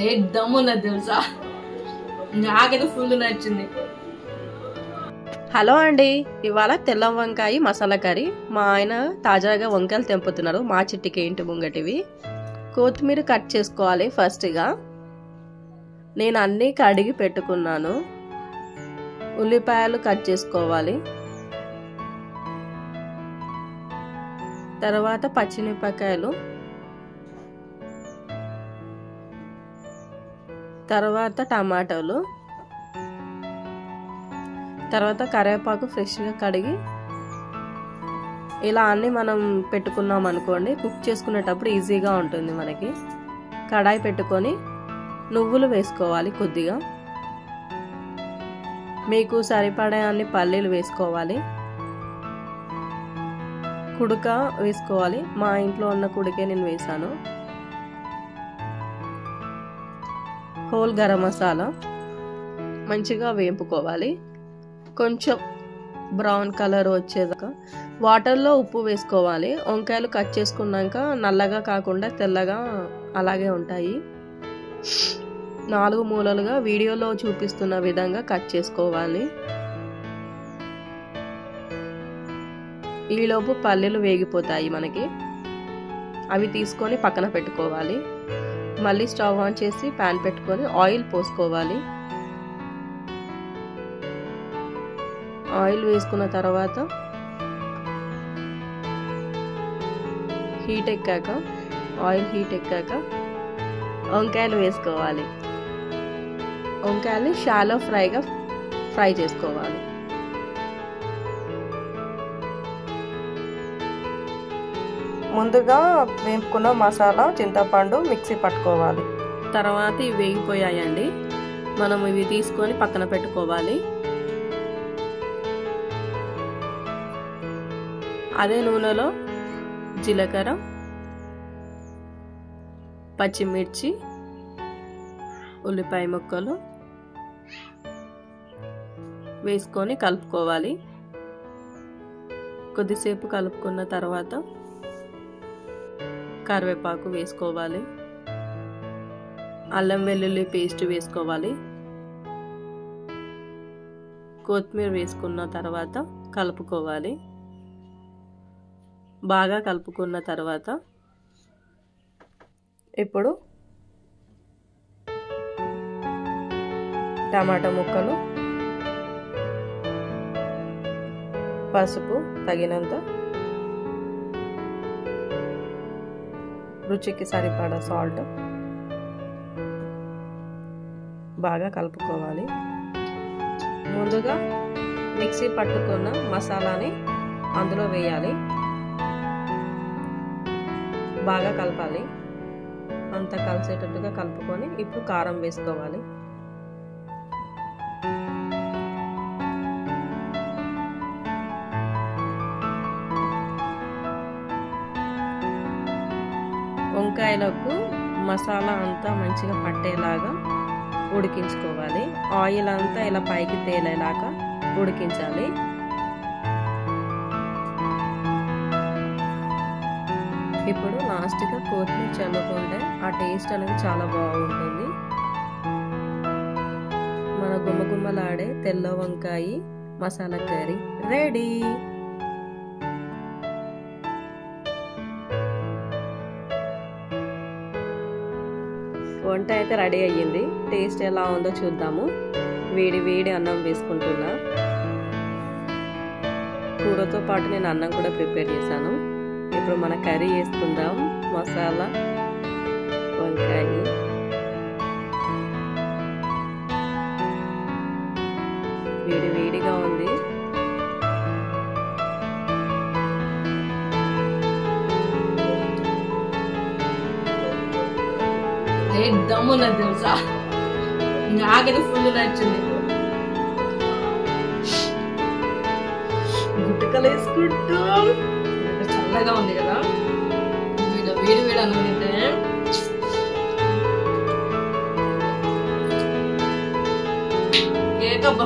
एकदम ఉన్నది తెలుసా, నాకైతే ఫుల్ నచ్చింది. హలో అండి, ఇవాళ తెల్ల వంకాయ మసాలా కర్రీ. మా ఆయన తాజాగా వంకాయలు తెంపుతున్నారు, మా చిట్టికి ఇంటి ముంగటివి. కొత్తిమీర కట్ చేసుకోవాలి. ఫస్ట్గా నేను అన్నీ కడిగి పెట్టుకున్నాను. ఉల్లిపాయలు కట్ చేసుకోవాలి. తర్వాత పచ్చిమిరపకాయలు, తర్వాత టమాటాలు, తర్వాత కరివేపాకు ఫ్రెష్గా కడిగి ఇలా అన్నీ మనం పెట్టుకున్నాం అనుకోండి, కుక్ చేసుకునేటప్పుడు ఈజీగా ఉంటుంది మనకి. కడాయి పెట్టుకొని నువ్వులు వేసుకోవాలి కొద్దిగా, మీకు సరిపడే అన్ని పల్లీలు వేసుకోవాలి. కుడక వేసుకోవాలి, మా ఇంట్లో ఉన్న కుడికే నేను వేసాను. హోల్ గరం మసాలా మంచిగా వేపుకోవాలి. కొంచెం బ్రౌన్ కలర్ వచ్చేదాకా వాటర్లో ఉప్పు వేసుకోవాలి. వంకాయలు కట్ చేసుకున్నాక నల్లగా కాకుండా తెల్లగా అలాగే ఉంటాయి. 4 మూలలుగా వీడియోలో చూపిస్తున్న విధంగా కట్ చేసుకోవాలి. ఈలోపు పల్లీలు వేగిపోతాయి మనకి. అవి తీసుకొని పక్కన పెట్టుకోవాలి. మళ్ళీ స్టవ్ ఆన్ చేసి ప్యాన్ పెట్టుకొని ఆయిల్ పోసుకోవాలి. ఆయిల్ వేసుకున్న తర్వాత ఆయిల్ హీట్ ఎక్కాక వంకాయలు వేసుకోవాలి. వంకాయలు షాలో ఫ్రై చేసుకోవాలి. ముందుగా వేపుకున్న మసాలా, చింతపండు మిక్సీ పట్టుకోవాలి. తర్వాత ఇవి వేగిపోయాయండి, మనం ఇవి తీసుకొని పక్కన పెట్టుకోవాలి. అదే నూనెలో జీలకర్ర, పచ్చిమిర్చి, ఉల్లిపాయ ముక్కలు వేసుకొని కలుపుకోవాలి. కొద్దిసేపు కలుపుకున్న తర్వాత కరివేపాకు వేసుకోవాలి. అల్లం వెల్లుల్లి పేస్ట్ వేసుకోవాలి. కొత్తిమీర వేసుకున్న తర్వాత కలుపుకోవాలి. బాగా కలుపుకున్న తర్వాత ఇప్పుడు టమాటా ముక్కలు, పసుపు తగినంత, రుచికి సరిపడా సాల్ట్ బాగా కలుపుకోవాలి. ముందుగా మిక్సీ పట్టుకున్న మసాలాని అందులో వేయాలి. బాగా కలపాలి. అంతా కలిసేటట్టుగా కలుపుకొని ఇప్పుడు కారం వేసుకోవాలి. వంకాయలకు మసాలా అంతా మంచిగా పట్టేలాగా ఉడికించుకోవాలి. ఆయిల్ అంతా ఇలా పైకి తేలేలాగా ఉడికించాలి. ఇప్పుడు లాస్ట్గా కొత్తిమీర చల్లుకుంటే ఆ టేస్ట్ అనేది చాలా బాగుంటుంది. మన గుమ్మగుమ్మలాడే తెల్ల వంకాయ మసాలా కర్రీ రెడీ. వంట అయితే రెడీ అయ్యింది. టేస్ట్ ఎలా ఉందో చూద్దాము. వేడి వేడి అన్నం వేసుకుంటున్నా. కూరతో పాటు నేను అన్నం కూడా ప్రిపేర్ చేశాను. ఇప్పుడు మన కర్రీ వేసుకుందాం. మసాలా వంకాయ, వేడి వేడిగా ఉంది. एकदम ఉన్నది తెలుసా, నాకైతే ఫుల్ నచ్చింది. గుట్టకలు వేసుకుంటాం. చల్లగా ఉంది కదా, వేడి వేడి అన్నం తింటే ఏకబ్బా.